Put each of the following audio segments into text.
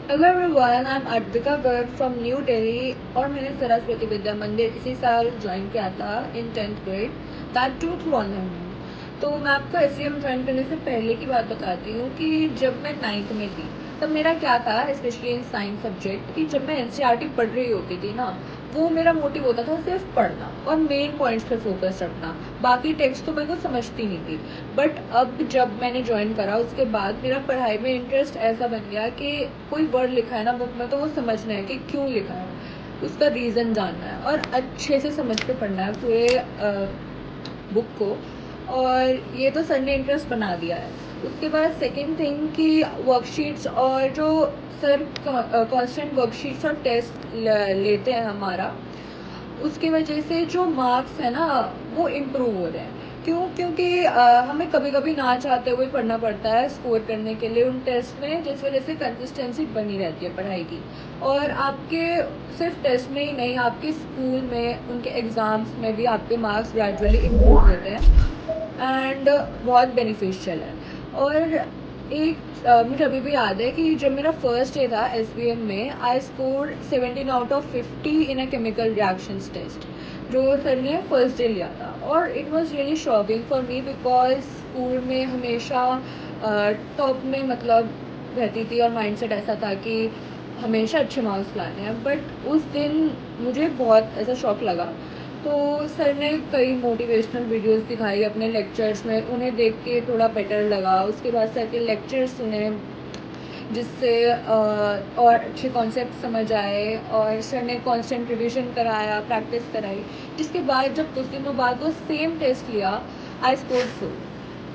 Hello everyone, I'm Advika Garg from New Delhi और मैंने सरस्वती विद्या मंदिर इसी साल ज्वाइन किया था in 10th grade, that to through online. तो मैं आपको SVM ज्वाइन करने से पहले की बात बताती हूँ कि जब मैं 9th में थी तब मेरा क्या था, स्पेशली इन साइंस सब्जेक्ट, कि जब मैं NCERT पढ़ रही होती थी ना, वो मेरा मोटिव होता था सिर्फ पढ़ना और मेन पॉइंट्स पे फोकस रखना। बाकी टेक्स्ट तो मेरे को समझती नहीं थी। बट अब जब मैंने ज्वाइन करा उसके बाद मेरा पढ़ाई में इंटरेस्ट ऐसा बन गया कि कोई वर्ड लिखा है ना बुक में तो वो समझना है कि क्यों लिखा है, उसका रीज़न जानना है और अच्छे से समझ के पढ़ना है पूरे बुक को। और ये तो सर ने इंटरेस्ट बना दिया है। उसके बाद सेकेंड थिंग कि वर्कशीट्स और जो सर कांस्टेंट वर्कशीट्स और टेस्ट लेते हैं हमारा, उसकी वजह से जो मार्क्स है ना वो इम्प्रूव हो रहे हैं। क्यों? क्योंकि हमें कभी कभी ना चाहते हुए पढ़ना पड़ता है स्कोर करने के लिए उन टेस्ट में, जिस वजह से कंसिस्टेंसी बनी रहती है पढ़ाई की। और आपके सिर्फ टेस्ट में ही नहीं, आपके स्कूल में उनके एग्ज़ाम्स में भी आपके मार्क्स ग्रेजुअली इम्प्रूव होते हैं एंड बहुत बेनिफिशियल है। और मुझे अभी भी याद है कि जब मेरा फर्स्ट डे था SVM में, I score 17 out of 50 in a chemical reactions test, जो सर ने फर्स्ट डे लिया था। और it was really shocking for me because school में हमेशा टॉप में मतलब रहती थी और माइंडसेट ऐसा था कि हमेशा अच्छे मार्क्स लाने हैं। बट उस दिन मुझे बहुत ऐसा शौक लगा। तो सर ने कई मोटिवेशनल वीडियोस दिखाई अपने लेक्चर्स में, उन्हें देख के थोड़ा बेटर लगा। उसके बाद सर के लेक्चर्स सुने जिससे और अच्छे कॉन्सेप्ट समझ आए और सर ने कांस्टेंट रिवीजन कराया, प्रैक्टिस कराई, जिसके बाद जब कुछ दिनों बाद वो सेम टेस्ट लिया, आई स्कोर फुल।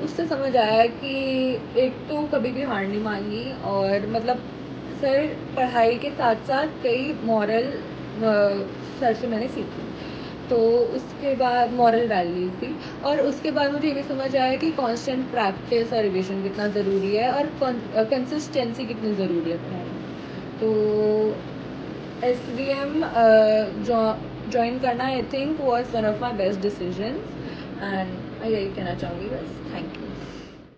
उससे समझ आया कि एक तो कभी भी हार नहीं माननी, और मतलब सर पढ़ाई के साथ साथ कई मॉरल सर से मैंने सीखी। तो उसके बाद मॉरल वैल्यूज भी। और उसके बाद मुझे ये भी समझ आया कि कांस्टेंट प्रैक्टिस और रिवीजन कितना ज़रूरी है और कंसिस्टेंसी कितनी ज़रूरी है पढ़ाई में। तो SVM ज्वाइन करना I think was one of my best decision. And मैं यही कहना चाहूँगी, बस। थैंक